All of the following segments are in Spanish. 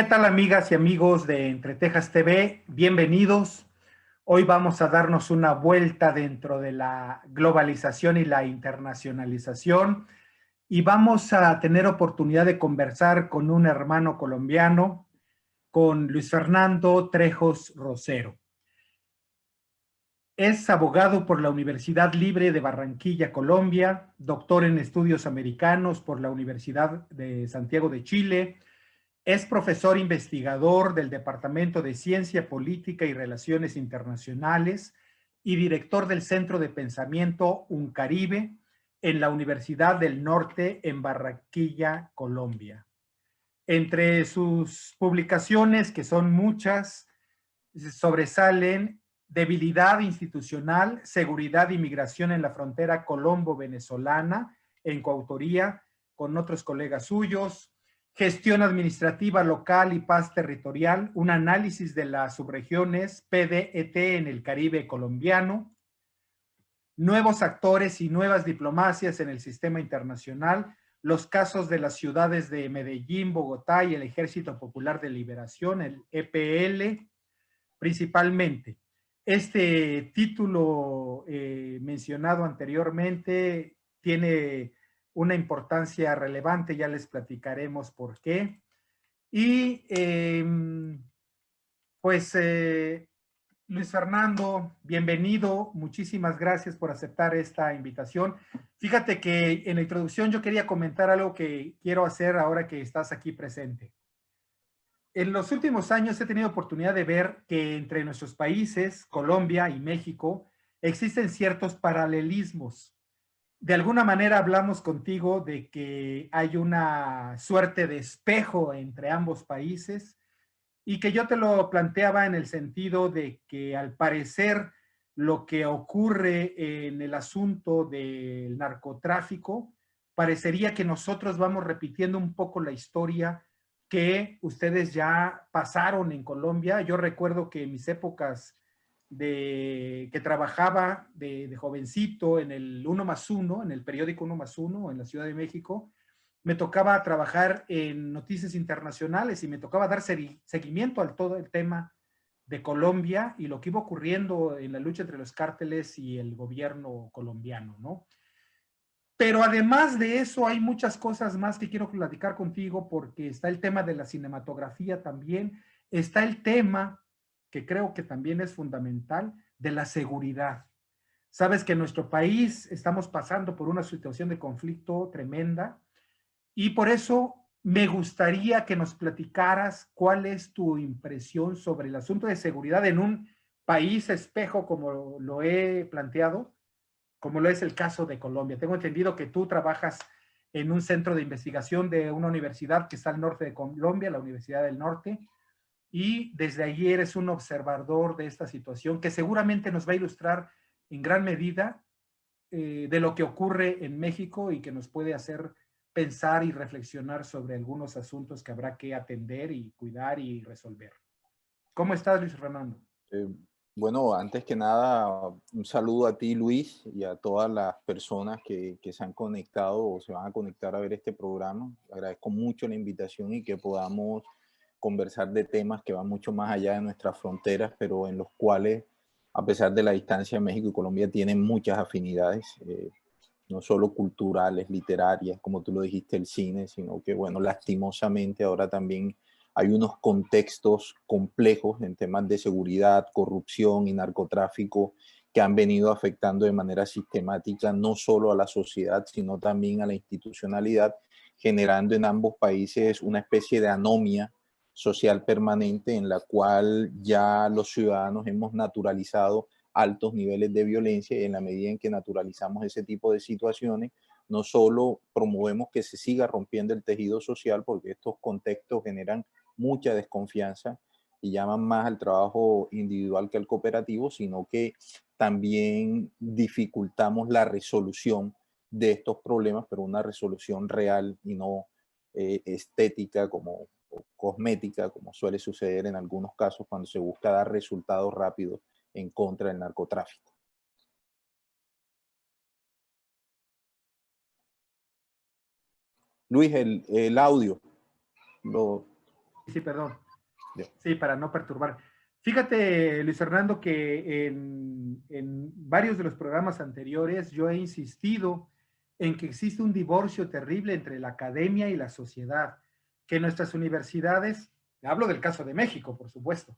¿Qué tal, amigas y amigos de Entre Tejas TV? Bienvenidos. Hoy vamos a darnos una vuelta dentro de la globalización y la internacionalización y vamos a tener oportunidad de conversar con un hermano colombiano, con Luis Fernando Trejos Rosero. Es abogado por la Universidad Libre de Barranquilla, Colombia, doctor en estudios americanos por la Universidad de Santiago de Chile. Es profesor investigador del Departamento de Ciencia Política y Relaciones Internacionales y director del Centro de Pensamiento UNCaribe en la Universidad del Norte en Barranquilla, Colombia. Entre sus publicaciones, que son muchas, sobresalen Debilidad institucional, seguridad y migración en la frontera colombo-venezolana, en coautoría con otros colegas suyos, Gestión administrativa local y paz territorial, un análisis de las subregiones PDET en el Caribe colombiano, nuevos actores y nuevas diplomacias en el sistema internacional, los casos de las ciudades de Medellín, Bogotá y el Ejército Popular de Liberación, el EPL, principalmente. Este título mencionado anteriormente tiene una importancia relevante, ya les platicaremos por qué. Y pues Luis Fernando, bienvenido, muchísimas gracias por aceptar esta invitación. Fíjate que en la introducción yo quería comentar algo que quiero hacer ahora que estás aquí presente. En los últimos años he tenido oportunidad de ver que entre nuestros países, Colombia y México, existen ciertos paralelismos. De alguna manera hablamos contigo de que hay una suerte de espejo entre ambos países y que yo te lo planteaba en el sentido de que al parecer lo que ocurre en el asunto del narcotráfico parecería que nosotros vamos repitiendo un poco la historia que ustedes ya pasaron en Colombia. Yo recuerdo que en mis épocas de que trabajaba de jovencito en el 1+1, en el periódico 1+1 en la Ciudad de México, me tocaba trabajar en noticias internacionales y me tocaba dar seguimiento al todo el tema de Colombia y lo que iba ocurriendo en la lucha entre los cárteles y el gobierno colombiano, ¿no? Pero además de eso hay muchas cosas más que quiero platicar contigo porque está el tema de la cinematografía también, está el tema que creo que también es fundamental de la seguridad. Sabes que en nuestro país estamos pasando por una situación de conflicto tremenda y por eso me gustaría que nos platicaras cuál es tu impresión sobre el asunto de seguridad en un país espejo como lo he planteado, como lo es el caso de Colombia. Tengo entendido que tú trabajas en un centro de investigación de una universidad que está al norte de Colombia, la Universidad del Norte, y desde allí eres un observador de esta situación que seguramente nos va a ilustrar en gran medida de lo que ocurre en México y que nos puede hacer pensar y reflexionar sobre algunos asuntos que habrá que atender y cuidar y resolver. ¿Cómo estás, Luis Fernando? Eh, bueno, antes que nada, un saludo a ti, Luis, y a todas las personas que se han conectado o se van a conectar a ver este programa. Agradezco mucho la invitación y que podamos conversar de temas que van mucho más allá de nuestras fronteras, pero en los cuales, a pesar de la distancia, México y Colombia tienen muchas afinidades, no solo culturales, literarias, como tú lo dijiste, el cine, sino que, bueno, lastimosamente ahora también hay unos contextos complejos en temas de seguridad, corrupción y narcotráfico que han venido afectando de manera sistemática no solo a la sociedad, sino también a la institucionalidad, generando en ambos países una especie de anomia social permanente en la cual ya los ciudadanos hemos naturalizado altos niveles de violencia, y en la medida en que naturalizamos ese tipo de situaciones, no solo promovemos que se siga rompiendo el tejido social, porque estos contextos generan mucha desconfianza y llaman más al trabajo individual que al cooperativo, sino que también dificultamos la resolución de estos problemas, pero una resolución real y no estética como o cosmética, como suele suceder en algunos casos cuando se busca dar resultados rápidos en contra del narcotráfico. Luis, el audio, lo, Sí, perdón. Ya. Sí, para no perturbar. Fíjate, Luis Fernando, que en varios de los programas anteriores yo he insistido en que existe un divorcio terrible entre la academia y la sociedad, que nuestras universidades, hablo del caso de México, por supuesto,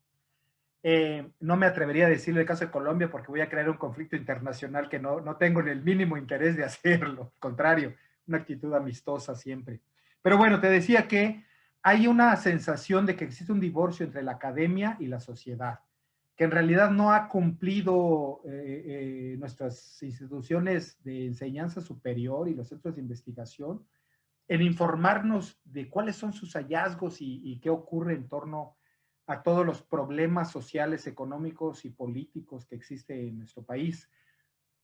no me atrevería a decirle el caso de Colombia porque voy a crear un conflicto internacional que no tengo ni el mínimo interés de hacerlo, al contrario, una actitud amistosa siempre. Pero bueno, te decía que hay una sensación de que existe un divorcio entre la academia y la sociedad, que en realidad no ha cumplido nuestras instituciones de enseñanza superior y los centros de investigación en informarnos de cuáles son sus hallazgos y qué ocurre en torno a todos los problemas sociales, económicos y políticos que existen en nuestro país.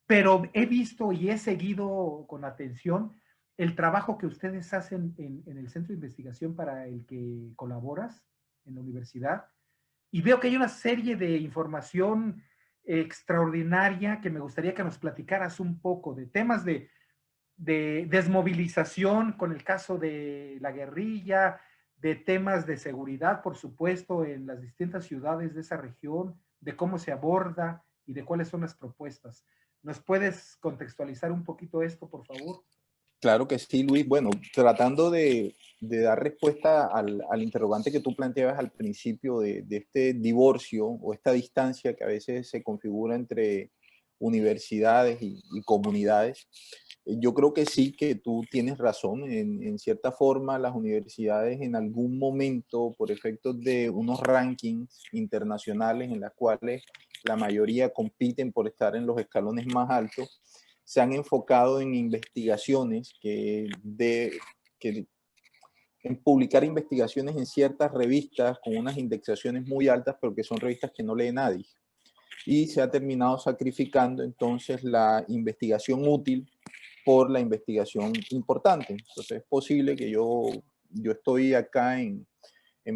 Pero he visto y he seguido con atención el trabajo que ustedes hacen en el centro de investigación para el que colaboras en la universidad y veo que hay una serie de información extraordinaria que me gustaría que nos platicaras un poco de temas de desmovilización con el caso de la guerrilla, de temas de seguridad, por supuesto, en las distintas ciudades de esa región, de cómo se aborda y de cuáles son las propuestas. ¿Nos puedes contextualizar un poquito esto, por favor? Claro que sí, Luis. Bueno, tratando de dar respuesta al interrogante que tú planteabas al principio de este divorcio o esta distancia que a veces se configura entre universidades y comunidades, yo creo que sí, que tú tienes razón. En cierta forma, las universidades en algún momento, por efectos de unos rankings internacionales en las cuales la mayoría compiten por estar en los escalones más altos, se han enfocado en investigaciones en publicar investigaciones en ciertas revistas con unas indexaciones muy altas, pero que son revistas que no lee nadie. Y se ha terminado sacrificando entonces la investigación útil por la investigación importante. Entonces es posible que yo estoy acá en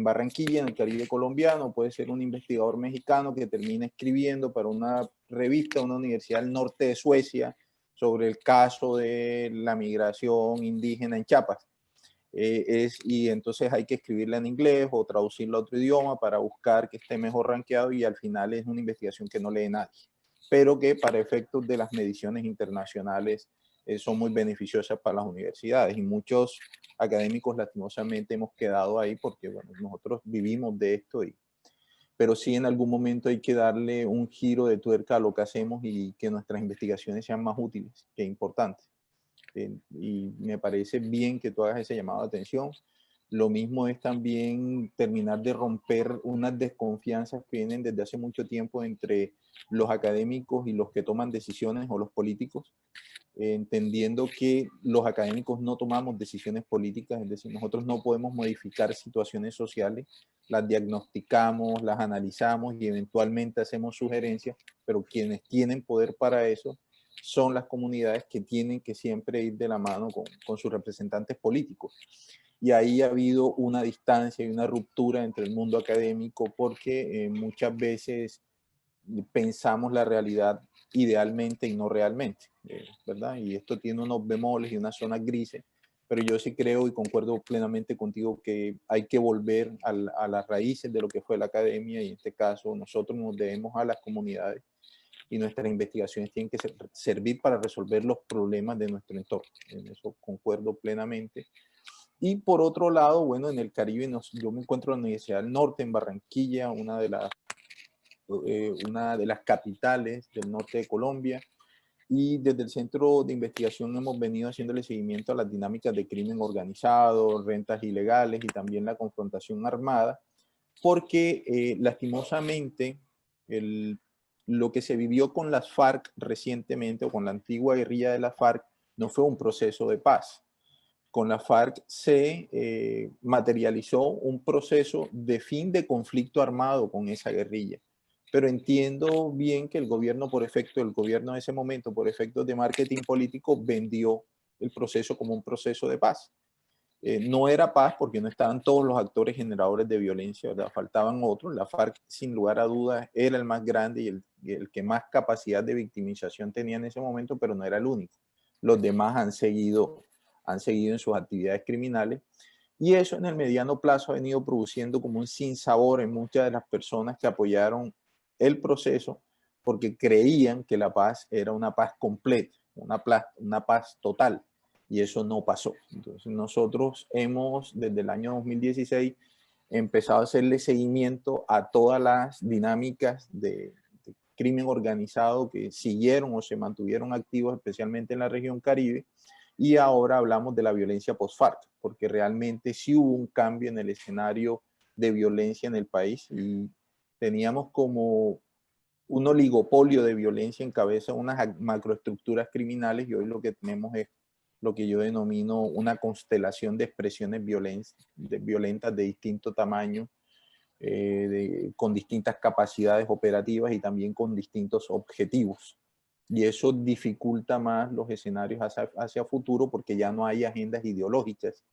Barranquilla, en el Caribe colombiano, puede ser un investigador mexicano que termina escribiendo para una revista, una universidad del norte de Suecia, sobre el caso de la migración indígena en Chiapas. Y entonces hay que escribirla en inglés o traducirla a otro idioma para buscar que esté mejor rankeado y al final es una investigación que no lee nadie, pero que para efectos de las mediciones internacionales son muy beneficiosas para las universidades y muchos académicos lastimosamente hemos quedado ahí porque bueno, nosotros vivimos de esto, pero sí en algún momento hay que darle un giro de tuerca a lo que hacemos y que nuestras investigaciones sean más útiles que importantes. Y me parece bien que tú hagas ese llamado de atención. Lo mismo es también terminar de romper unas desconfianzas que vienen desde hace mucho tiempo entre los académicos y los que toman decisiones o los políticos, entendiendo que los académicos no tomamos decisiones políticas, es decir, nosotros no podemos modificar situaciones sociales, las diagnosticamos, las analizamos y eventualmente hacemos sugerencias, pero quienes tienen poder para eso son las comunidades que tienen que siempre ir de la mano con sus representantes políticos. Y ahí ha habido una distancia y una ruptura entre el mundo académico porque muchas veces pensamos la realidad idealmente y no realmente, ¿verdad? Y esto tiene unos bemoles y unas zonas grises, pero yo sí creo y concuerdo plenamente contigo que hay que volver a las raíces de lo que fue la academia y en este caso nosotros nos debemos a las comunidades y nuestras investigaciones tienen que servir para resolver los problemas de nuestro entorno. En eso concuerdo plenamente. Y por otro lado, bueno, en el Caribe yo me encuentro en la Universidad del Norte, en Barranquilla, una de las capitales del norte de Colombia. Y desde el Centro de Investigación hemos venido haciéndole seguimiento a las dinámicas de crimen organizado, rentas ilegales y también la confrontación armada, porque lastimosamente lo que se vivió con las FARC recientemente o con la antigua guerrilla de las FARC no fue un proceso de paz. Con la FARC se materializó un proceso de fin de conflicto armado con esa guerrilla. Pero entiendo bien que el gobierno, el gobierno de ese momento, por efectos de marketing político, vendió el proceso como un proceso de paz. No era paz porque no estaban todos los actores generadores de violencia, ¿verdad? Faltaban otros. La FARC, sin lugar a dudas, era el más grande y el que más capacidad de victimización tenía en ese momento, pero no era el único. Los demás han seguido en sus actividades criminales. Y eso en el mediano plazo ha venido produciendo como un sinsabor en muchas de las personas que apoyaron el proceso porque creían que la paz era una paz completa, una paz total, y eso no pasó. Entonces nosotros hemos, desde el año 2016, empezado a hacerle seguimiento a todas las dinámicas de crimen organizado que siguieron o se mantuvieron activos, especialmente en la región Caribe, y ahora hablamos de la violencia post-FARC, porque realmente sí hubo un cambio en el escenario de violencia en el país y teníamos como un oligopolio de violencia en cabeza de unas macroestructuras criminales, y hoy lo que tenemos es lo que yo denomino una constelación de expresiones violentas de distinto tamaño, con distintas capacidades operativas y también con distintos objetivos. Y eso dificulta más los escenarios hacia futuro porque ya no hay agendas ideológicas.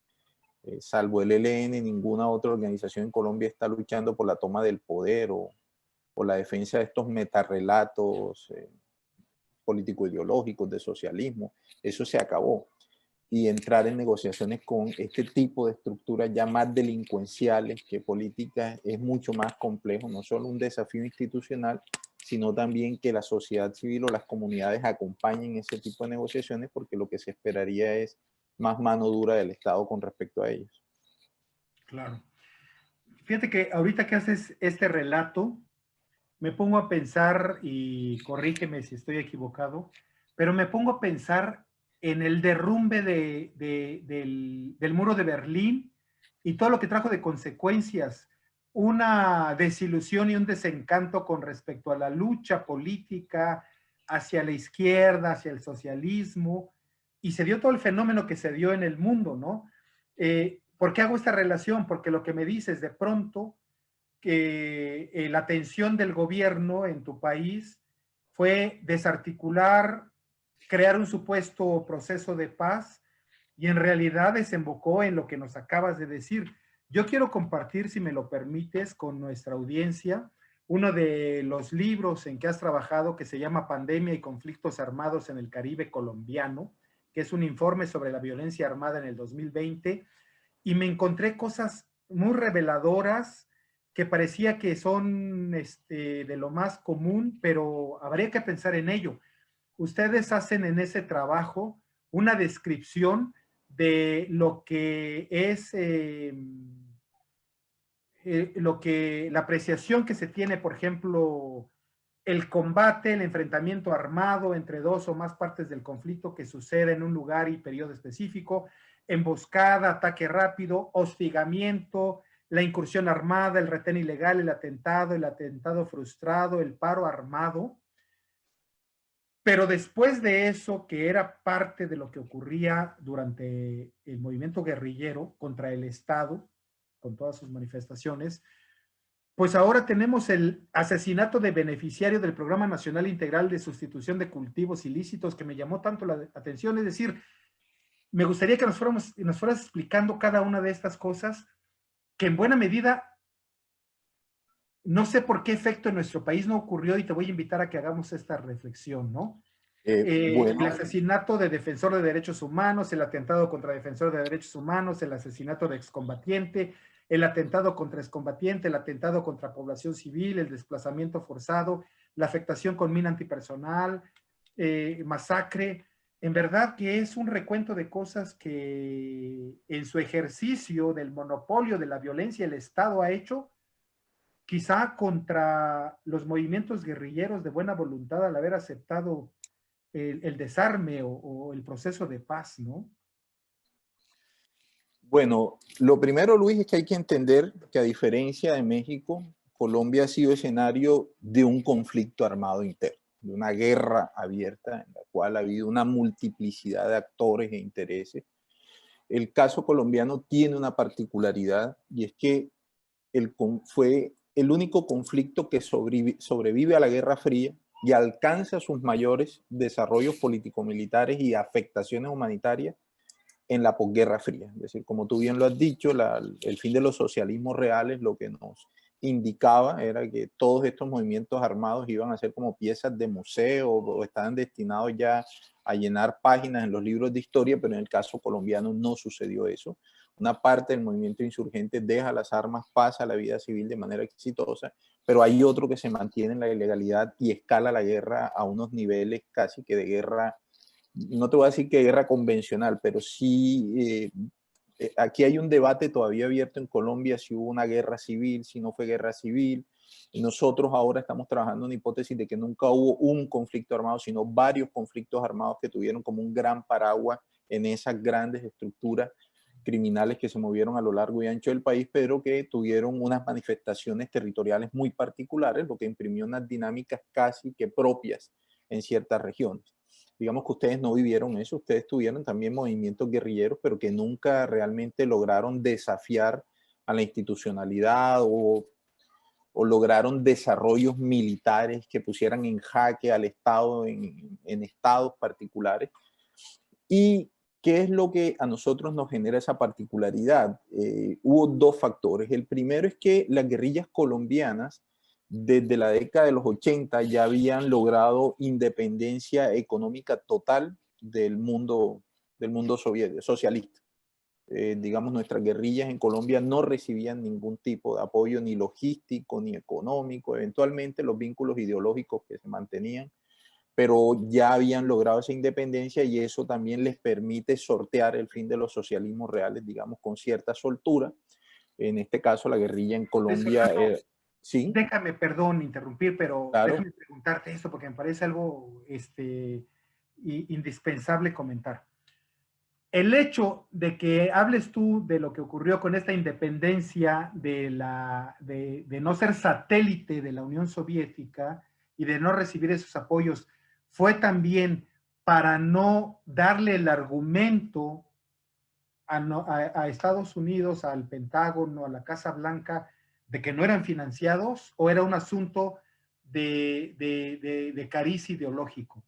Salvo el ELN, ninguna otra organización en Colombia está luchando por la toma del poder o la defensa de estos metarrelatos político-ideológicos de socialismo. Eso se acabó. Y entrar en negociaciones con este tipo de estructuras ya más delincuenciales que políticas es mucho más complejo, no solo un desafío institucional, sino también que la sociedad civil o las comunidades acompañen ese tipo de negociaciones, porque lo que se esperaría es más mano dura del Estado con respecto a ellos. Claro. Fíjate que ahorita que haces este relato, me pongo a pensar, y corrígeme si estoy equivocado, pero me pongo a pensar en el derrumbe del muro de Berlín y todo lo que trajo de consecuencias, una desilusión y un desencanto con respecto a la lucha política hacia la izquierda, hacia el socialismo, y se dio todo el fenómeno que se dio en el mundo, ¿no? ¿Por qué hago esta relación? Porque lo que me dices, de pronto, que la atención del gobierno en tu país fue desarticular, crear un supuesto proceso de paz y en realidad desembocó en lo que nos acabas de decir. Yo quiero compartir, si me lo permites, con nuestra audiencia, uno de los libros en que has trabajado que se llama Pandemia y conflictos armados en el Caribe colombiano, que es un informe sobre la violencia armada en el 2020, y me encontré cosas muy reveladoras que parecía que son de lo más común, pero habría que pensar en ello. Ustedes hacen en ese trabajo una descripción de lo que es la apreciación que se tiene, por ejemplo, el combate, el enfrentamiento armado entre dos o más partes del conflicto que sucede en un lugar y periodo específico, emboscada, ataque rápido, hostigamiento, la incursión armada, el retén ilegal, el atentado frustrado, el paro armado. Pero después de eso, que era parte de lo que ocurría durante el movimiento guerrillero contra el Estado, con todas sus manifestaciones, pues ahora tenemos el asesinato de beneficiario del Programa Nacional Integral de Sustitución de Cultivos Ilícitos, que me llamó tanto la atención. Es decir, me gustaría que nos fueras explicando cada una de estas cosas, que en buena medida, no sé por qué efecto en nuestro país no ocurrió, y te voy a invitar a que hagamos esta reflexión, ¿no? Bueno, El asesinato de defensor de derechos humanos, el atentado contra defensor de derechos humanos, el asesinato de excombatiente, el atentado contra excombatiente, el atentado contra población civil, el desplazamiento forzado, la afectación con mina antipersonal, masacre. En verdad que es un recuento de cosas que en su ejercicio del monopolio de la violencia el Estado ha hecho, quizá contra los movimientos guerrilleros de buena voluntad al haber aceptado el desarme o el proceso de paz, ¿no? Bueno, lo primero, Luis, es que hay que entender que a diferencia de México, Colombia ha sido escenario de un conflicto armado interno, de una guerra abierta en la cual ha habido una multiplicidad de actores e intereses. El caso colombiano tiene una particularidad y es que fue el único conflicto que sobrevive a la Guerra Fría y alcanza sus mayores desarrollos político-militares y afectaciones humanitarias en la posguerra fría. Es decir, como tú bien lo has dicho, el fin de los socialismos reales lo que nos indicaba era que todos estos movimientos armados iban a ser como piezas de museo o estaban destinados ya a llenar páginas en los libros de historia, pero en el caso colombiano no sucedió eso. una parte del movimiento insurgente deja las armas, pasa a la vida civil de manera exitosa, pero hay otro que se mantiene en la ilegalidad y escala la guerra a unos niveles casi que de guerra, no te voy a decir que guerra convencional, pero sí, aquí hay un debate todavía abierto en Colombia si hubo una guerra civil, si no fue guerra civil. Y nosotros ahora estamos trabajando en una hipótesis de que nunca hubo un conflicto armado, sino varios conflictos armados que tuvieron como un gran paraguas en esas grandes estructuras criminales que se movieron a lo largo y ancho del país, pero que tuvieron unas manifestaciones territoriales muy particulares, lo que imprimió unas dinámicas casi que propias en ciertas regiones. Digamos que ustedes no vivieron eso, ustedes tuvieron también movimientos guerrilleros, pero que nunca realmente lograron desafiar a la institucionalidad o lograron desarrollos militares que pusieran en jaque al Estado en estados particulares. ¿Y qué es lo que a nosotros nos genera esa particularidad? Hubo dos factores. El primero es que las guerrillas colombianas desde la década de los 80 ya habían logrado independencia económica total del mundo soviético, socialista. Digamos, nuestras guerrillas en Colombia no recibían ningún tipo de apoyo ni logístico ni económico, eventualmente los vínculos ideológicos que se mantenían, pero ya habían logrado esa independencia y eso también les permite sortear el fin de los socialismos reales, digamos, con cierta soltura. En este caso, la guerrilla en Colombia, sí, déjame, perdón, interrumpir, pero claro. déjame preguntarte esto porque me parece algo indispensable comentar. El hecho de que hables tú de lo que ocurrió con esta independencia de no ser satélite de la Unión Soviética y de no recibir esos apoyos, fue también para no darle el argumento a Estados Unidos, al Pentágono, a la Casa Blanca, de que no eran financiados, o era un asunto de cariz ideológico.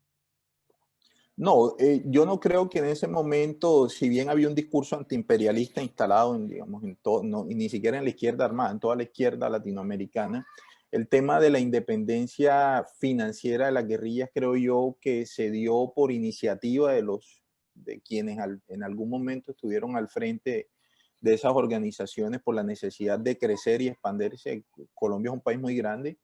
No, yo no creo que en ese momento, si bien había un discurso antiimperialista instalado en, digamos, en todo, no, ni siquiera en la izquierda armada, en toda la izquierda latinoamericana, el tema de la independencia financiera de las guerrillas creo yo que se dio por iniciativa de quienes en algún momento estuvieron al frente de esas organizaciones por la necesidad de crecer y expandirse. Colombia es un país muy grande.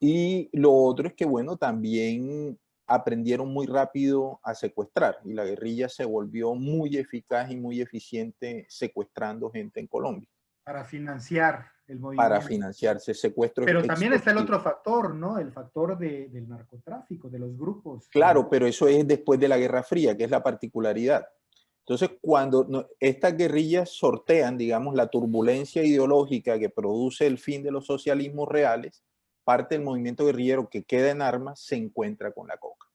Y lo otro es que, bueno, también aprendieron muy rápido a secuestrar y la guerrilla se volvió muy eficaz y muy eficiente secuestrando gente en Colombia. Para financiar el Para movimiento. financiarse secuestros Pero también está el extorsivos. otro factor, ¿no? El factor del narcotráfico, de los grupos. Claro, pero eso es después de la Guerra Fría, que es la particularidad. Entonces, cuando estas guerrillas sortean, digamos, la turbulencia ideológica que produce el fin de los socialismos reales, parte del movimiento guerrillero que queda en armas se encuentra con la coca.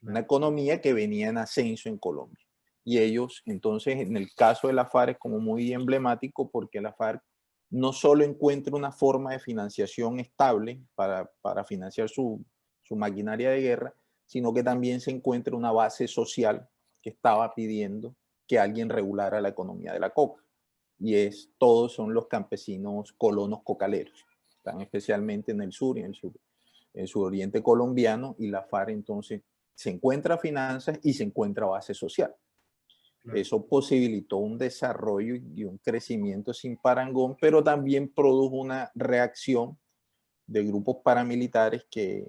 Una economía que venía en ascenso en Colombia. Y ellos, entonces, en el caso de la FARC es como muy emblemático porque la FARC no solo encuentra una forma de financiación estable para financiar su maquinaria de guerra, sino que también se encuentra una base social que estaba pidiendo que alguien regulara la economía de la coca. Y todos son los campesinos colonos cocaleros, están especialmente en el sur y en el suroriente colombiano, y la FARC entonces se encuentra finanzas y se encuentra base social. Claro. Eso posibilitó un desarrollo y un crecimiento sin parangón, pero también produjo una reacción de grupos paramilitares que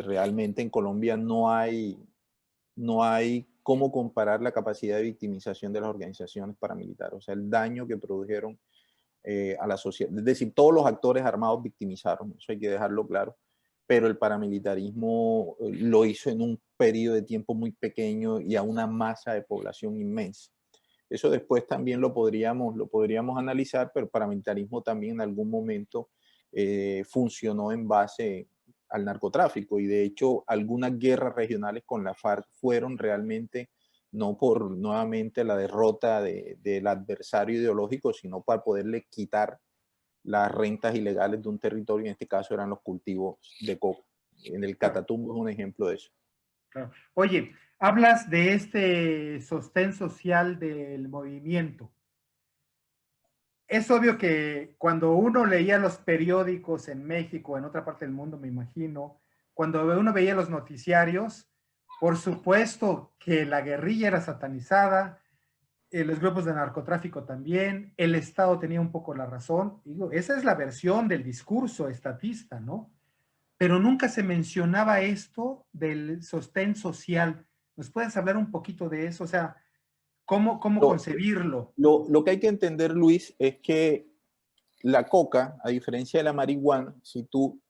realmente en Colombia no hay cómo comparar la capacidad de victimización de las organizaciones paramilitares, o sea, el daño que produjeron a la sociedad. Es decir, todos los actores armados victimizaron, eso hay que dejarlo claro, pero el paramilitarismo lo hizo en un periodo de tiempo muy pequeño y a una masa de población inmensa. Eso después también lo podríamos analizar, pero el paramilitarismo también en algún momento funcionó en base al narcotráfico, y de hecho algunas guerras regionales con la FARC fueron realmente no por nuevamente la derrota del adversario ideológico, sino para poderle quitar las rentas ilegales de un territorio, en este caso eran los cultivos de coca. En el Catatumbo es un ejemplo de eso. Claro. Oye, hablas de este sostén social del movimiento. Es obvio que cuando uno leía los periódicos en México, en otra parte del mundo, me imagino, cuando uno veía los noticiarios, por supuesto que la guerrilla era satanizada, los grupos de narcotráfico también, el Estado tenía un poco la razón. Digo, esa es la versión del discurso estatista, ¿no? Pero nunca se mencionaba esto del sostén social. ¿Nos puedes hablar un poquito de eso? O sea, ¿cómo Lo, concebirlo? lo que hay que entender, Luis, es que la coca, a diferencia de la marihuana, si tú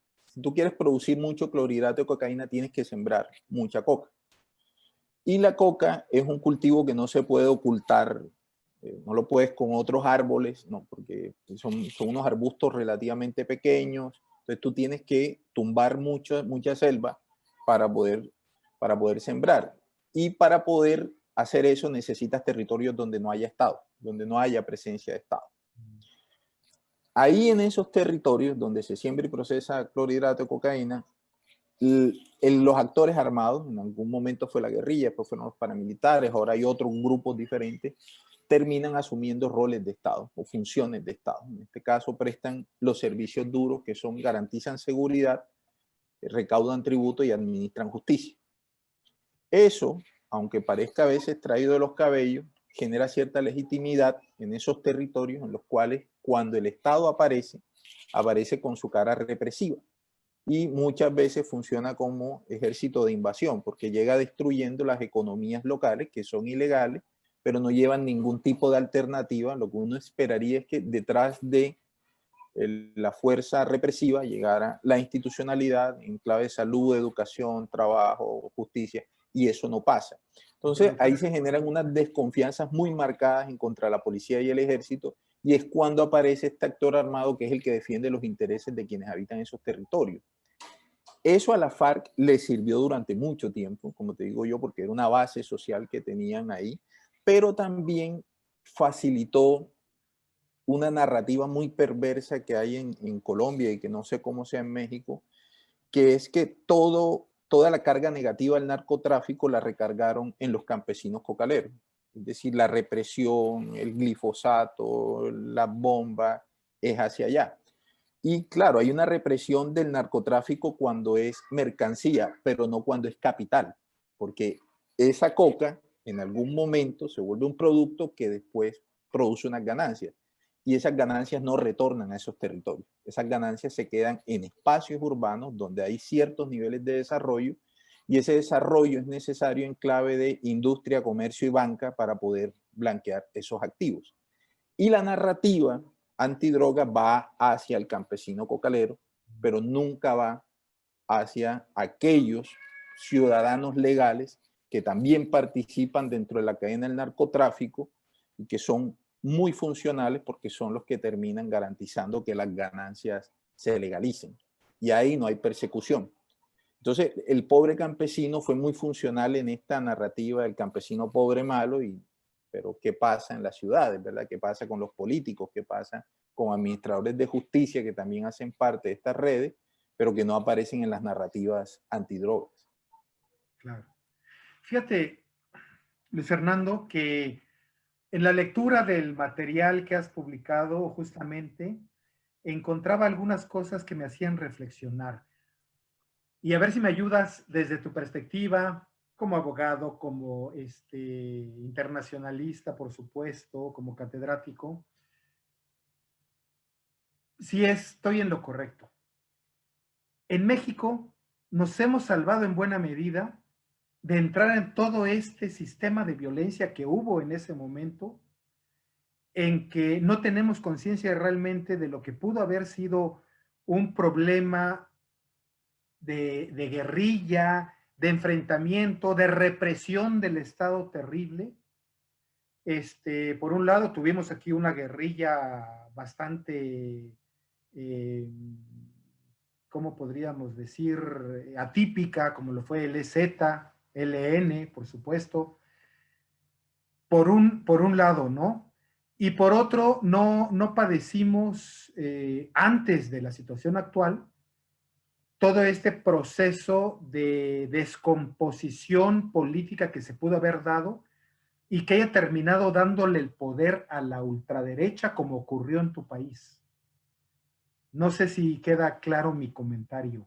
quieres producir mucho clorhidrato de cocaína, tienes que sembrar mucha coca. Y la coca es un cultivo que no se puede ocultar, no lo puedes con otros árboles, no, porque son unos arbustos relativamente pequeños, entonces tú tienes que tumbar mucha selva para poder sembrar. Y para poder hacer eso necesitas territorios donde no haya Estado, donde no haya presencia de Estado. Ahí en esos territorios donde se siembra y procesa clorhidrato de cocaína, los actores armados, en algún momento fue la guerrilla, después fueron los paramilitares, ahora hay otros grupos diferentes, terminan asumiendo roles de Estado o funciones de Estado. En este caso prestan los servicios duros que son, garantizan seguridad, recaudan tributo y administran justicia. Eso, aunque parezca a veces traído de los cabellos, genera cierta legitimidad en esos territorios en los cuales cuando el Estado aparece con su cara represiva. Y muchas veces funciona como ejército de invasión, porque llega destruyendo las economías locales, que son ilegales, pero no llevan ningún tipo de alternativa. Lo que uno esperaría es que detrás de la fuerza represiva llegara la institucionalidad en clave de salud, educación, trabajo, justicia, y eso no pasa. Entonces ahí se generan unas desconfianzas muy marcadas en contra de la policía y el ejército, y es cuando aparece este actor armado que es el que defiende los intereses de quienes habitan esos territorios. Eso a la FARC le sirvió durante mucho tiempo, como te digo yo, porque era una base social que tenían ahí, pero también facilitó una narrativa muy perversa que hay en Colombia y que no sé cómo sea en México, que es que toda la carga negativa del narcotráfico la recargaron en los campesinos cocaleros. Es decir, la represión, el glifosato, la bomba, es hacia allá. Y claro, hay una represión del narcotráfico cuando es mercancía, pero no cuando es capital, porque esa coca en algún momento se vuelve un producto que después produce unas ganancias y esas ganancias no retornan a esos territorios. Esas ganancias se quedan en espacios urbanos donde hay ciertos niveles de desarrollo y ese desarrollo es necesario en clave de industria, comercio y banca para poder blanquear esos activos. Y la narrativa antidroga va hacia el campesino cocalero, pero nunca va hacia aquellos ciudadanos legales que también participan dentro de la cadena del narcotráfico y que son muy funcionales porque son los que terminan garantizando que las ganancias se legalicen. Y ahí no hay persecución. Entonces, el pobre campesino fue muy funcional en esta narrativa del campesino pobre malo, pero ¿qué pasa en las ciudades, verdad? ¿Qué pasa con los políticos? ¿Qué pasa con administradores de justicia que también hacen parte de estas redes, pero que no aparecen en las narrativas antidrogas? Claro. Fíjate, Luis Fernando, que en la lectura del material que has publicado justamente, encontraba algunas cosas que me hacían reflexionar. Y a ver si me ayudas desde tu perspectiva, como abogado, como internacionalista, por supuesto, como catedrático, si estoy en lo correcto. En México nos hemos salvado en buena medida de entrar en todo este sistema de violencia que hubo en ese momento, en que no tenemos conciencia realmente de lo que pudo haber sido un problema de guerrilla, de enfrentamiento, de represión del Estado terrible. Por un lado, tuvimos aquí una guerrilla bastante, ¿cómo podríamos decir? Atípica, como lo fue el EZ, LN, por supuesto, por un lado, ¿no? Y por otro, no padecimos antes de la situación actual todo este proceso de descomposición política que se pudo haber dado y que haya terminado dándole el poder a la ultraderecha como ocurrió en tu país. No sé si queda claro mi comentario,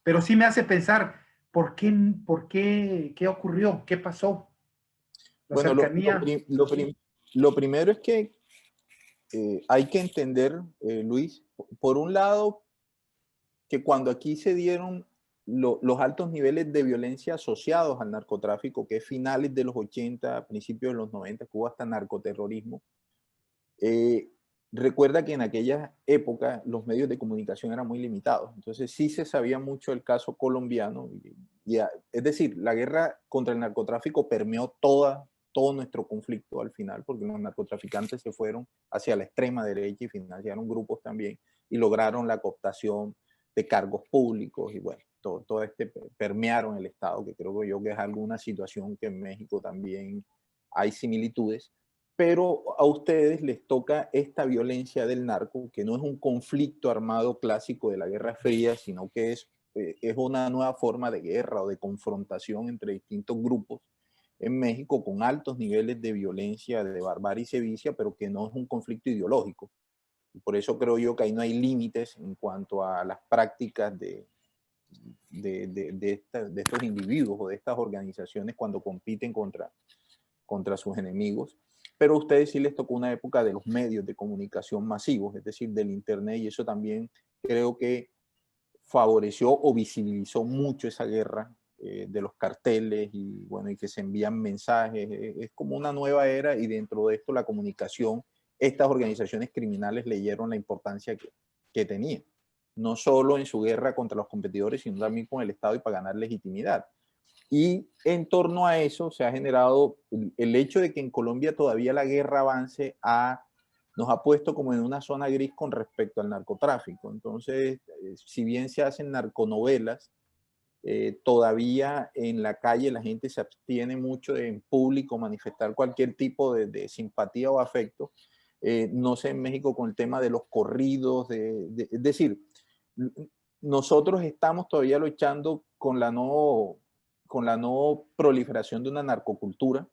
pero sí me hace pensar, ¿por qué ocurrió? ¿Qué pasó? La Bueno, cercanía. lo primero es que hay que entender, Luis, por un lado, que cuando aquí se dieron los altos niveles de violencia asociados al narcotráfico, que es finales de los 80, principios de los 90, que hubo hasta narcoterrorismo, eh, recuerda que en aquella época los medios de comunicación eran muy limitados. Entonces sí se sabía mucho el caso colombiano. Es decir, la guerra contra el narcotráfico permeó todo nuestro conflicto al final, porque los narcotraficantes se fueron hacia la extrema derecha y financiaron grupos también y lograron la cooptación de cargos públicos y bueno, todo este permearon el Estado, que creo yo que es alguna situación que en México también hay similitudes, pero a ustedes les toca esta violencia del narco, que no es un conflicto armado clásico de la Guerra Fría, sino que es una nueva forma de guerra o de confrontación entre distintos grupos en México con altos niveles de violencia, de barbarie y sevicia, pero que no es un conflicto ideológico. Y por eso creo yo que ahí no hay límites en cuanto a las prácticas de estos individuos o de estas organizaciones cuando compiten contra sus enemigos. Pero a ustedes sí les tocó una época de los medios de comunicación masivos, es decir, del Internet, y eso también creo que favoreció o visibilizó mucho esa guerra de los carteles y bueno, y que se envían mensajes. Es como una nueva era y dentro de esto la comunicación, estas organizaciones criminales leyeron la importancia que tenían, no solo en su guerra contra los competidores, sino también con el Estado y para ganar legitimidad. Y en torno a eso se ha generado el hecho de que en Colombia todavía la guerra avance nos ha puesto como en una zona gris con respecto al narcotráfico. Entonces, si bien se hacen narconovelas, todavía en la calle la gente se abstiene mucho de, en público manifestar cualquier tipo de simpatía o afecto. No sé en México con el tema de los corridos, es decir, nosotros estamos todavía luchando con la no proliferación de una narcocultura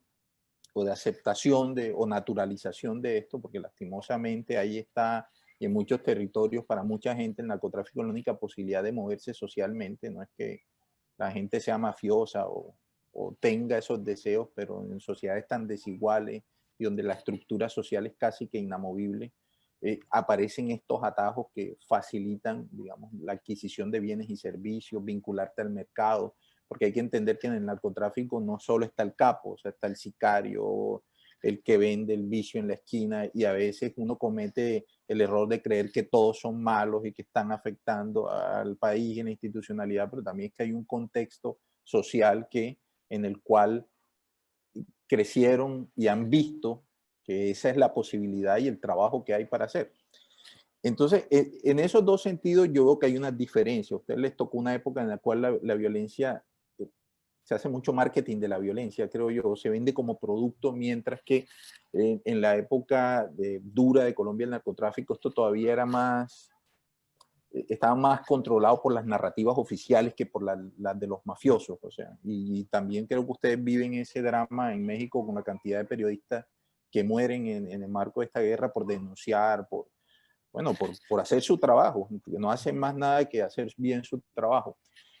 o de aceptación o naturalización de esto, porque lastimosamente ahí está, y en muchos territorios para mucha gente el narcotráfico es la única posibilidad de moverse socialmente, no es que la gente sea mafiosa o tenga esos deseos, pero en sociedades tan desiguales y donde la estructura social es casi que inamovible, aparecen estos atajos que facilitan, digamos, la adquisición de bienes y servicios, vincularte al mercado, porque hay que entender que en el narcotráfico no solo está el capo, o sea, está el sicario, el que vende el vicio en la esquina, y a veces uno comete el error de creer que todos son malos y que están afectando al país y la institucionalidad, pero también es que hay un contexto social en el cual crecieron y han visto que esa es la posibilidad y el trabajo que hay para hacer. Entonces, en esos dos sentidos yo veo que hay una diferencia. A ustedes les tocó una época en la cual la violencia, se hace mucho marketing de la violencia, creo yo, se vende como producto, mientras que en la época dura de Colombia el narcotráfico, esto todavía era estaba más controlado por las narrativas oficiales que por las de los mafiosos, o sea, y también creo que ustedes viven ese drama en México con la cantidad de periodistas que mueren en el marco de esta guerra por denunciar, por hacer su trabajo, porque no hacen más nada que hacer bien su trabajo.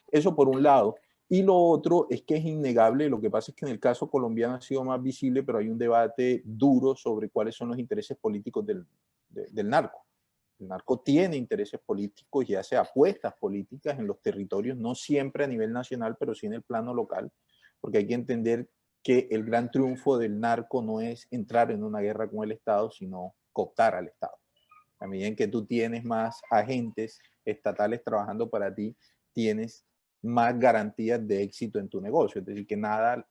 Eso por un lado. Y lo otro es que es innegable, lo que pasa es que en el caso colombiano ha sido más visible, pero hay un debate duro sobre cuáles son los intereses políticos del narco. El narco tiene intereses políticos y hace apuestas políticas en los territorios, no siempre a nivel nacional, pero sí en el plano local, porque hay que entender que el gran triunfo del narco no es entrar en una guerra con el Estado, sino cooptar al Estado. A medida en que tú tienes más agentes estatales trabajando para ti, tienes más garantías de éxito en tu negocio. Es decir, que nada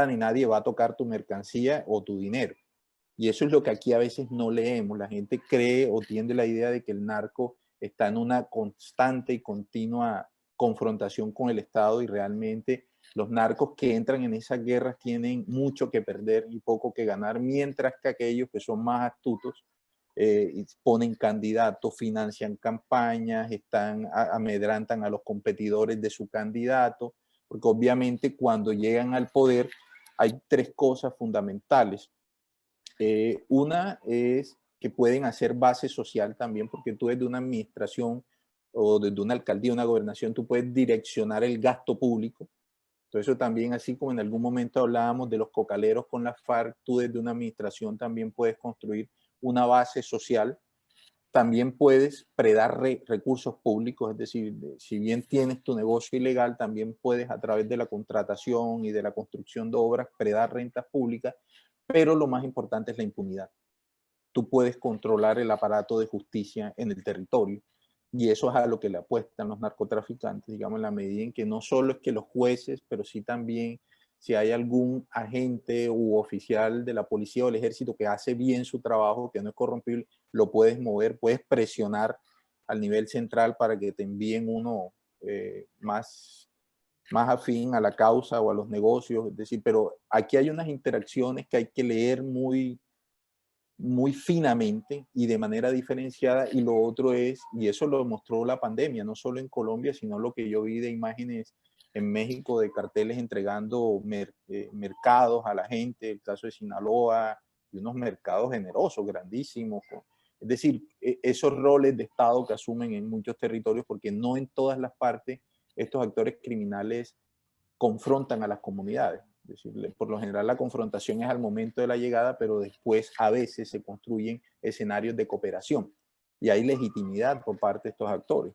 ni nadie va a tocar tu mercancía o tu dinero. Y eso es lo que aquí a veces no leemos. La gente cree o tiende la idea de que el narco está en una constante y continua confrontación con el Estado y realmente los narcos que entran en esas guerras tienen mucho que perder y poco que ganar, mientras que aquellos que son más astutos ponen candidatos, financian campañas, amedrantan a los competidores de su candidato, porque obviamente cuando llegan al poder hay tres cosas fundamentales. Una es que pueden hacer base social también, porque tú desde una administración o desde una alcaldía, una gobernación, tú puedes direccionar el gasto público. Entonces eso también, así como en algún momento hablábamos de los cocaleros con las FARC, tú desde una administración también puedes construir una base social, también puedes predar recursos públicos, es decir, si bien tienes tu negocio ilegal, también puedes a través de la contratación y de la construcción de obras predar rentas públicas, pero lo más importante es la impunidad. Tú puedes controlar el aparato de justicia en el territorio y eso es a lo que le apuestan los narcotraficantes, digamos, en la medida en que no solo es que los jueces, pero sí también si hay algún agente u oficial de la policía o el ejército que hace bien su trabajo, que no es corrompible, lo puedes mover, puedes presionar al nivel central para que te envíen uno más afín a la causa o a los negocios. Es decir, pero aquí hay unas interacciones que hay que leer muy finamente y de manera diferenciada, y lo otro es, y eso lo mostró la pandemia, no solo en Colombia, sino lo que yo vi de imágenes en México de carteles entregando mercados a la gente, el caso de Sinaloa, y unos mercados generosos, grandísimos, es decir, esos roles de Estado que asumen en muchos territorios, porque no en todas las partes estos actores criminales confrontan a las comunidades. Es decir, por lo general la confrontación es al momento de la llegada, pero después a veces se construyen escenarios de cooperación y hay legitimidad por parte de estos actores.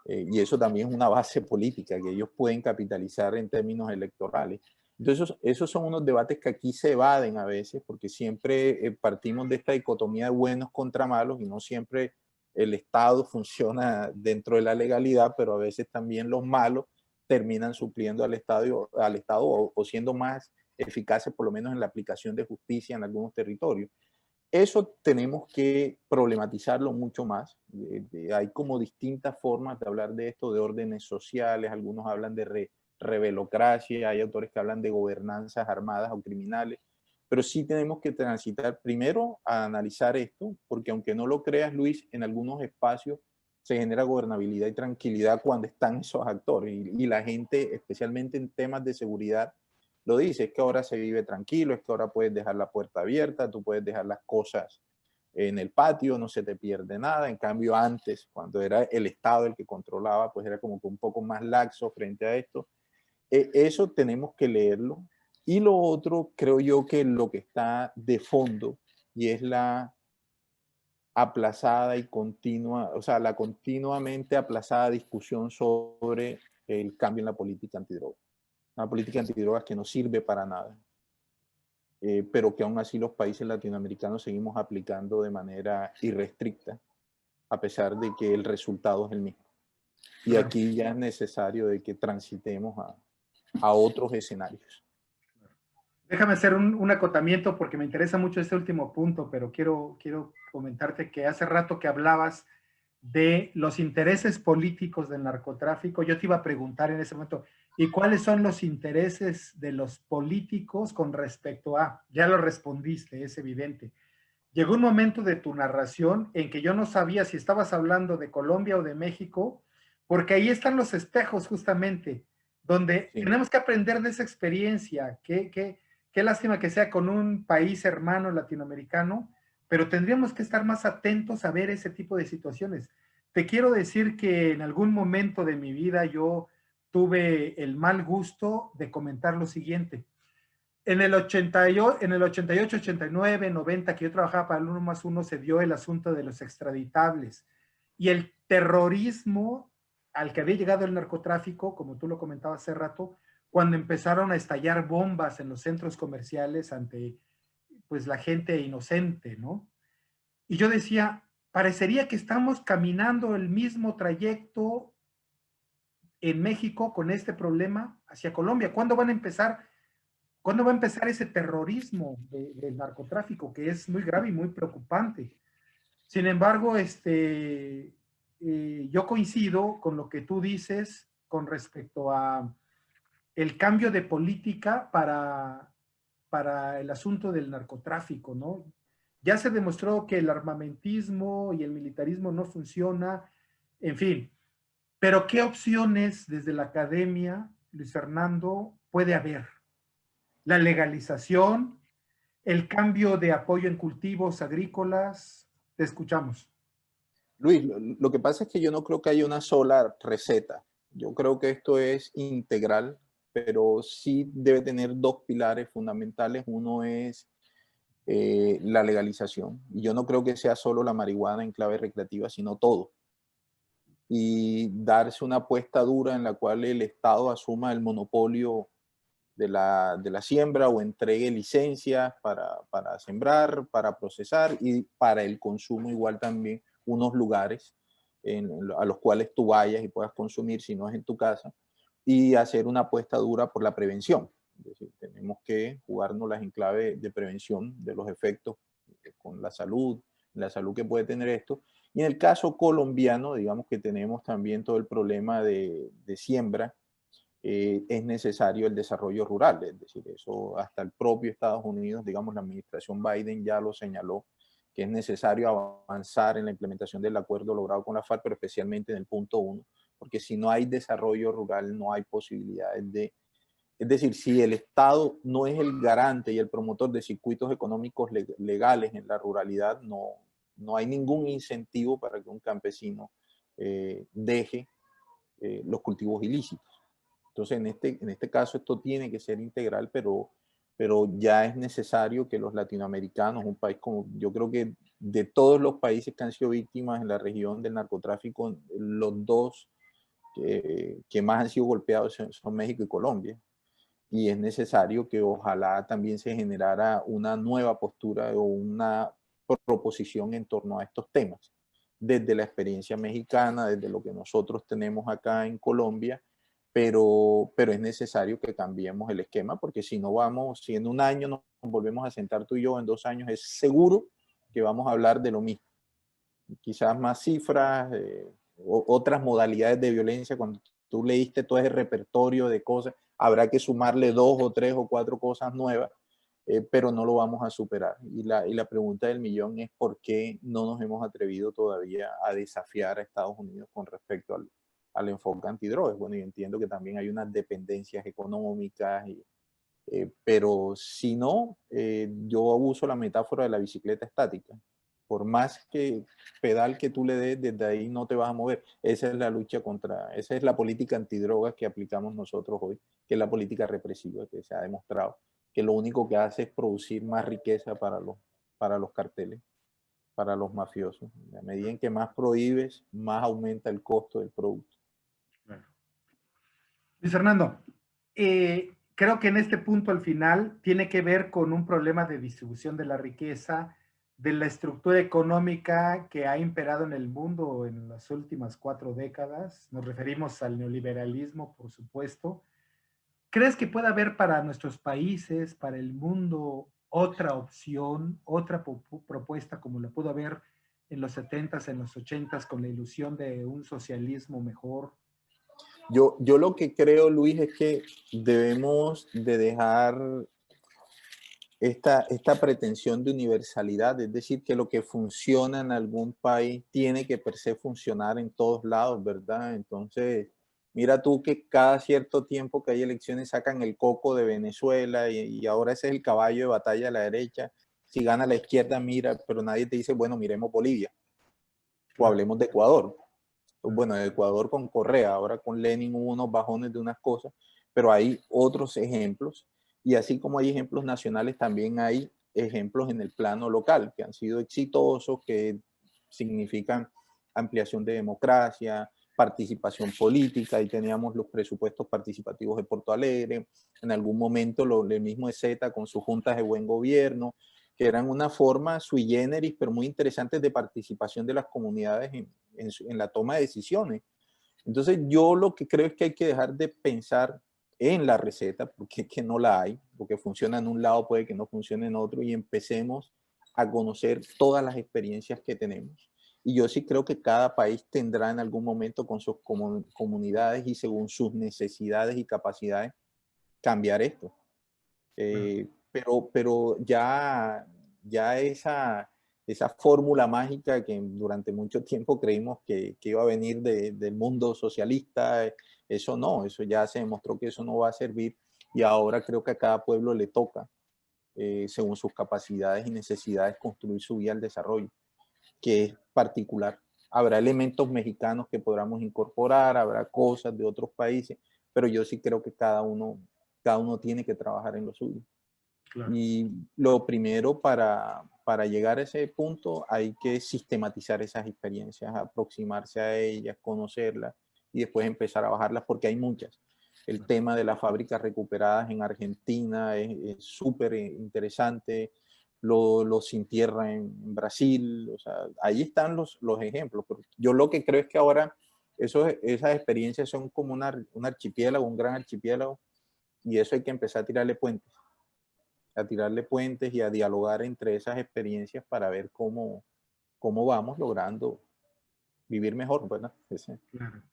Y eso también es una base política que ellos pueden capitalizar en términos electorales. Entonces, esos son unos debates que aquí se evaden a veces, porque siempre partimos de esta dicotomía de buenos contra malos y no siempre el Estado funciona dentro de la legalidad, pero a veces también los malos terminan supliendo al Estado o siendo más eficaces, por lo menos en la aplicación de justicia en algunos territorios. Eso tenemos que problematizarlo mucho más. Hay como distintas formas de hablar de esto, de órdenes sociales, algunos hablan de rebelocracia, hay autores que hablan de gobernanzas armadas o criminales, pero sí tenemos que transitar primero a analizar esto, porque aunque no lo creas, Luis, en algunos espacios se genera gobernabilidad y tranquilidad cuando están esos actores y la gente, especialmente en temas de seguridad, lo dice, es que ahora se vive tranquilo, es que ahora puedes dejar la puerta abierta, tú puedes dejar las cosas en el patio, no se te pierde nada. En cambio, antes, cuando era el Estado el que controlaba, pues era como que un poco más laxo frente a esto. Eso tenemos que leerlo. Y lo otro, creo yo que lo que está de fondo y es la aplazada y continua, o sea, la continuamente aplazada discusión sobre el cambio en la política antidrogas. Una política antidrogas que no sirve para nada, pero que aún así los países latinoamericanos seguimos aplicando de manera irrestricta, a pesar de que el resultado es el mismo. Y Claro. aquí ya es necesario de que transitemos a otros escenarios. Déjame hacer un acotamiento porque me interesa mucho este último punto, pero quiero comentarte que hace rato que hablabas de los intereses políticos del narcotráfico. Yo te iba a preguntar en ese momento, ¿y cuáles son los intereses de los políticos con respecto a? Ya lo respondiste, es evidente. Llegó un momento de tu narración en que yo no sabía si estabas hablando de Colombia o de México, porque ahí están los espejos justamente, donde Sí. tenemos que aprender de esa experiencia. Qué lástima que sea con un país hermano latinoamericano, pero tendríamos que estar más atentos a ver ese tipo de situaciones. Te quiero decir que en algún momento de mi vida yo tuve el mal gusto de comentar lo siguiente. En el 88, 89, 90, que yo trabajaba para el 1+1, se dio el asunto de los extraditables y el terrorismo al que había llegado el narcotráfico, como tú lo comentabas hace rato, cuando empezaron a estallar bombas en los centros comerciales ante pues la gente inocente, ¿no? Y yo decía, parecería que estamos caminando el mismo trayecto en México con este problema hacia Colombia. ¿Cuándo van a empezar? ¿Cuándo va a empezar ese terrorismo del narcotráfico que es muy grave y muy preocupante? Sin embargo, yo coincido con lo que tú dices con respecto a el cambio de política para el asunto del narcotráfico, ¿no? Ya se demostró que el armamentismo y el militarismo no funciona, en fin, pero ¿qué opciones desde la academia, Luis Fernando, puede haber? La legalización, el cambio de apoyo en cultivos agrícolas. Te escuchamos. Luis, lo que pasa es que yo no creo que haya una sola receta. Yo creo que esto es integral, pero sí debe tener dos pilares fundamentales. Uno es la legalización. Y yo no creo que sea solo la marihuana en clave recreativa, sino todo. Y darse una apuesta dura en la cual el Estado asuma el monopolio de la siembra o entregue licencias para sembrar, para procesar y para el consumo igual también unos lugares a los cuales tú vayas y puedas consumir si no es en tu casa, y hacer una apuesta dura por la prevención. Es decir, tenemos que jugárnoslas en clave de prevención de los efectos con la salud que puede tener esto. Y en el caso colombiano, digamos que tenemos también todo el problema de siembra. Es necesario el desarrollo rural, es decir, eso hasta el propio Estados Unidos, digamos, la administración Biden ya lo señaló, que es necesario avanzar en la implementación del acuerdo logrado con la FARC, pero especialmente en el punto 1, porque si no hay desarrollo rural, no hay posibilidades de... Es decir, si el Estado no es el garante y el promotor de circuitos económicos legales en la ruralidad, no hay ningún incentivo para que un campesino deje los cultivos ilícitos. Entonces, en este caso, esto tiene que ser integral, pero ya es necesario que los latinoamericanos, un país como, yo creo que de todos los países que han sido víctimas en la región del narcotráfico, los dos que más han sido golpeados son México y Colombia. Y es necesario que ojalá también se generara una nueva postura o una proposición en torno a estos temas, desde la experiencia mexicana, desde lo que nosotros tenemos acá en Colombia, pero es necesario que cambiemos el esquema, porque si no vamos, si en un año nos volvemos a sentar tú y yo, en 2 años es seguro que vamos a hablar de lo mismo. Quizás más cifras, otras modalidades de violencia. Cuando tú leíste todo ese repertorio de cosas, habrá que sumarle 2 o 3 o 4 cosas nuevas, pero no lo vamos a superar. Y la pregunta del millón es por qué no nos hemos atrevido todavía a desafiar a Estados Unidos con respecto al enfoque antidrogas. Bueno, yo entiendo que también hay unas dependencias económicas, pero si no, yo uso la metáfora de la bicicleta estática. Por más que pedal que tú le des, desde ahí no te vas a mover. Esa es la lucha esa es la política antidrogas que aplicamos nosotros hoy, que es la política represiva, que se ha demostrado que lo único que hace es producir más riqueza para los carteles, para los mafiosos. A medida en que más prohíbes, más aumenta el costo del producto. Bueno. Luis Fernando, creo que en este punto al final tiene que ver con un problema de distribución de la riqueza, de la estructura económica que ha imperado en el mundo en las últimas 4 décadas. Nos referimos al neoliberalismo, por supuesto. ¿Crees que pueda haber para nuestros países, para el mundo, otra opción, otra propuesta como la pudo haber en los 70s, en los 80s, con la ilusión de un socialismo mejor? Yo lo que creo, Luis, es que debemos de dejar esta pretensión de universalidad, es decir, que lo que funciona en algún país tiene que per se funcionar en todos lados, ¿verdad? Entonces, mira tú que cada cierto tiempo que hay elecciones sacan el coco de Venezuela y ahora ese es el caballo de batalla de la derecha. Si gana la izquierda, mira, pero nadie te dice, bueno, miremos Bolivia o hablemos de Ecuador. Bueno, de Ecuador con Correa, ahora con Lenin hubo unos bajones de unas cosas, pero hay otros ejemplos. Y así como hay ejemplos nacionales, también hay ejemplos en el plano local que han sido exitosos, que significan ampliación de democracia, participación política. Ahí teníamos los presupuestos participativos de Porto Alegre, en algún momento el mismo EZ con sus juntas de buen gobierno, que eran una forma sui generis, pero muy interesantes de participación de las comunidades en la toma de decisiones. Entonces yo lo que creo es que hay que dejar de pensar en la receta, porque es que no la hay, porque funciona en un lado, puede que no funcione en otro, y empecemos a conocer todas las experiencias que tenemos. Y yo sí creo que cada país tendrá en algún momento con sus comunidades y según sus necesidades y capacidades cambiar esto. Pero ya esa fórmula mágica que durante mucho tiempo creímos que iba a venir del mundo socialista, eso no, eso ya se demostró que eso no va a servir y ahora creo que a cada pueblo le toca, según sus capacidades y necesidades, construir su vía al desarrollo, que es particular. Habrá elementos mexicanos que podamos incorporar, habrá cosas de otros países, pero yo sí creo que cada uno tiene que trabajar en lo suyo. Claro. Y lo primero para llegar a ese punto hay que sistematizar esas experiencias, aproximarse a ellas, conocerlas y después empezar a bajarlas porque hay muchas. El tema de las fábricas recuperadas en Argentina es súper interesante, lo sin tierra en Brasil, o sea, ahí están los ejemplos. Pero yo lo que creo es que ahora esas experiencias son como un archipiélago, un gran archipiélago, y eso hay que empezar a tirarle puentes y a dialogar entre esas experiencias para ver cómo vamos logrando vivir mejor, ¿verdad? Claro.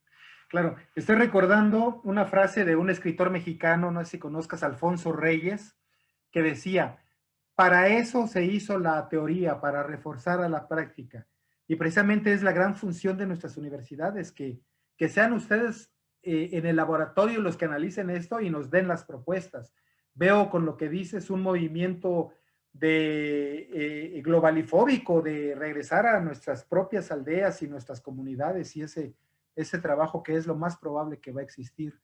Claro, estoy recordando una frase de un escritor mexicano, no sé si conozcas, Alfonso Reyes, que decía, para eso se hizo la teoría, para reforzar a la práctica. Y precisamente es la gran función de nuestras universidades, que sean ustedes en el laboratorio los que analicen esto y nos den las propuestas. Veo con lo que dices un movimiento de globalifóbico, de regresar a nuestras propias aldeas y nuestras comunidades y ese trabajo que es lo más probable que va a existir.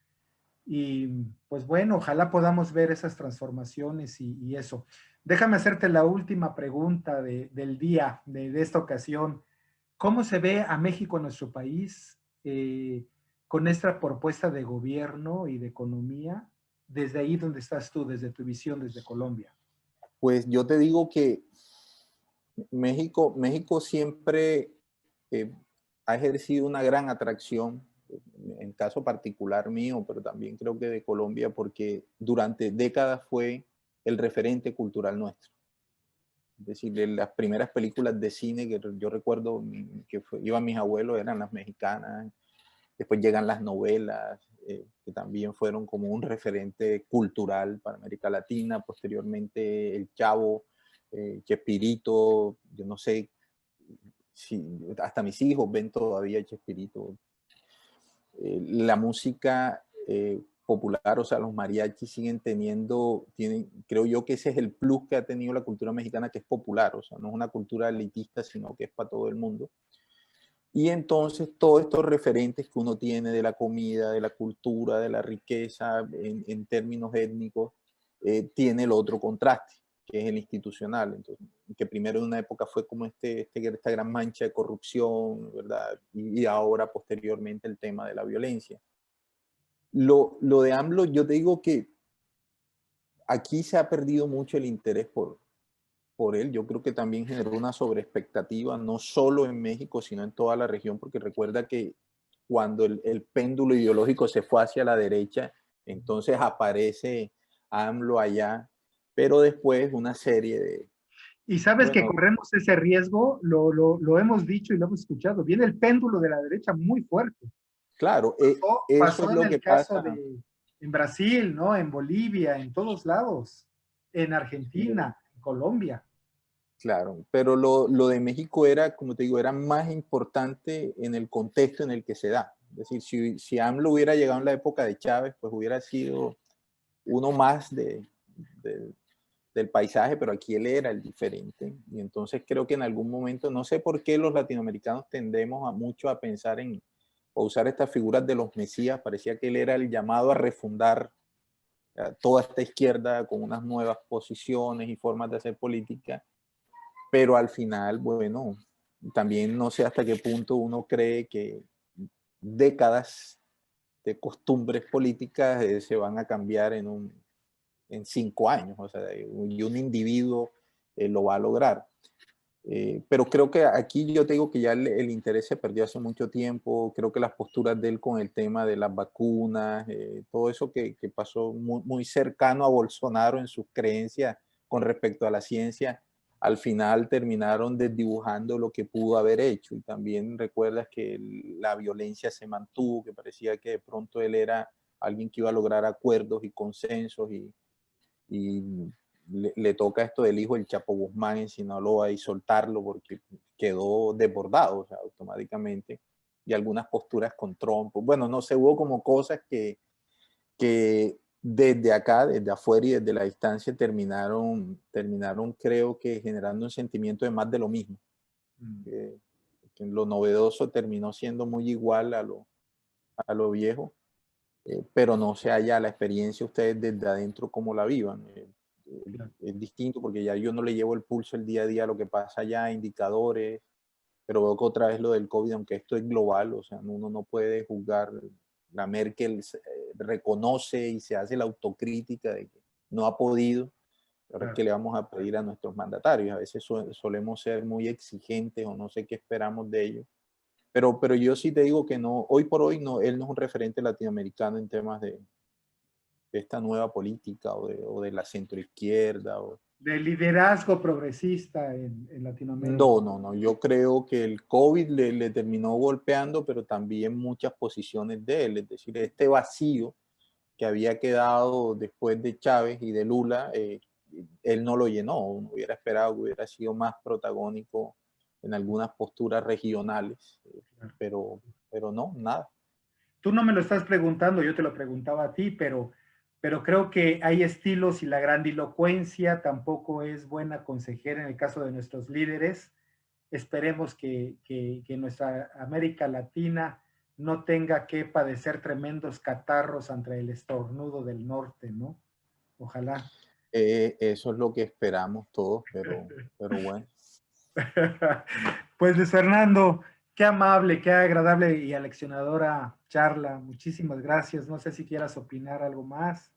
Y pues bueno, ojalá podamos ver esas transformaciones y eso. Déjame hacerte la última pregunta del día, de esta ocasión. ¿Cómo se ve a México, nuestro país, con esta propuesta de gobierno y de economía, desde ahí donde estás tú, desde tu visión, desde Colombia? Pues yo te digo que México siempre ha ejercido una gran atracción, en caso particular mío, pero también creo que de Colombia, porque durante décadas fue el referente cultural nuestro. Es decir, de las primeras películas de cine que yo recuerdo que iban mis abuelos eran las mexicanas, después llegan las novelas, que también fueron como un referente cultural para América Latina, posteriormente El Chavo, Chespirito, yo no sé si hasta mis hijos ven todavía Chespirito. La música popular, o sea, los mariachis siguen creo yo que ese es el plus que ha tenido la cultura mexicana, que es popular, o sea, no es una cultura elitista, sino que es para todo el mundo. Y entonces todos estos referentes que uno tiene de la comida, de la cultura, de la riqueza en términos étnicos, tiene el otro contraste, que es el institucional. Entonces, que primero en una época fue como esta gran mancha de corrupción, ¿verdad? Y ahora posteriormente el tema de la violencia. Lo de AMLO, yo te digo que aquí se ha perdido mucho el interés por él. Yo creo que también generó una sobreexpectativa, no solo en México, sino en toda la región, porque recuerda que cuando el péndulo ideológico se fue hacia la derecha, entonces aparece AMLO allá, pero después una serie de, Y sabes que bueno, corremos ese riesgo, lo hemos dicho y lo hemos escuchado. Viene el péndulo de la derecha muy fuerte. claro, eso es Pasó en lo el que caso pasa. en Brasil, ¿no? En Bolivia, en todos lados, en Argentina, en Colombia. Claro, pero lo de México era, como te digo, era más importante en el contexto en el que se da. Es decir, si AMLO hubiera llegado en la época de Chávez, pues hubiera sido uno más del paisaje, pero aquí él era el diferente. Y entonces creo que en algún momento, no sé por qué los latinoamericanos tendemos mucho a pensar o usar estas figuras de los mesías, parecía que él era el llamado a refundar toda esta izquierda con unas nuevas posiciones y formas de hacer política, pero al final, bueno, también no sé hasta qué punto uno cree que décadas de costumbres políticas se van a cambiar en 5 años, o sea, y un individuo lo va a lograr. Pero creo que aquí yo te digo que ya el interés se perdió hace mucho tiempo, creo que las posturas de él con el tema de las vacunas, todo eso que pasó muy cercano a Bolsonaro en sus creencias con respecto a la ciencia, al final terminaron desdibujando lo que pudo haber hecho. Y también recuerdas que la violencia se mantuvo, que parecía que de pronto él era alguien que iba a lograr acuerdos y consensos y le toca esto del hijo del Chapo Guzmán en Sinaloa y soltarlo porque quedó desbordado, o sea, automáticamente, y algunas posturas con Trump. Bueno, no sé, hubo como cosas que desde acá, desde afuera y desde la distancia terminaron creo que generando un sentimiento de más de lo mismo. Que lo novedoso terminó siendo muy igual a lo viejo. pero no sé allá la experiencia ustedes desde adentro cómo la vivan. Es distinto porque ya yo no le llevo el pulso el día a día a lo que pasa allá, indicadores, pero veo que otra vez lo del COVID, aunque esto es global, o sea, uno no puede juzgar. La Merkel reconoce y se hace la autocrítica de que no ha podido. Ahora, ¿qué le vamos a pedir a nuestros mandatarios? A veces solemos ser muy exigentes o no sé qué esperamos de ellos. Pero yo sí te digo que no, hoy por hoy no, él no es un referente latinoamericano en temas de esta nueva política o de la centroizquierda. De liderazgo progresista en Latinoamérica. No. Yo creo que el COVID le terminó golpeando, pero también muchas posiciones de él. Es decir, este vacío que había quedado después de Chávez y de Lula, él no lo llenó. Uno hubiera esperado que hubiera sido más protagónico en algunas posturas regionales, pero no, nada. Tú no me lo estás preguntando, yo te lo preguntaba a ti, pero creo que hay estilos y la grandilocuencia tampoco es buena consejera en el caso de nuestros líderes. Esperemos que nuestra América Latina no tenga que padecer tremendos catarros ante el estornudo del norte, ¿no? Ojalá. Eso es lo que esperamos todos, pero bueno. Pues Luis Fernando, qué amable, qué agradable y aleccionadora charla. Muchísimas gracias. No sé si quieras opinar algo más.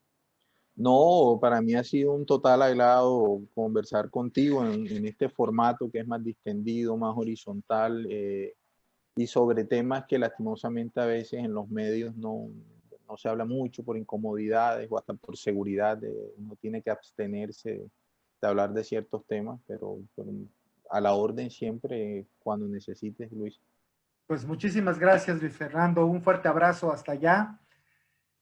No, para mí ha sido un total agrado conversar contigo en este formato que es más distendido, más horizontal, y sobre temas que lastimosamente a veces en los medios no se habla mucho por incomodidades o hasta por seguridad. Uno tiene que abstenerse de hablar de ciertos temas, pero a la orden siempre cuando necesites, Luis. Pues muchísimas gracias, Luis Fernando. Un fuerte abrazo hasta allá.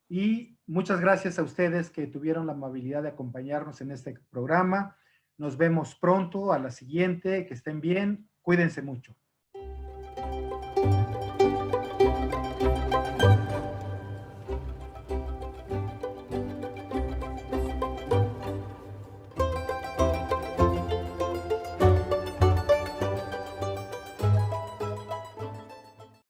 Y muchas gracias a ustedes que tuvieron la amabilidad de acompañarnos en este programa. Nos vemos pronto a la siguiente. Que estén bien. Cuídense mucho.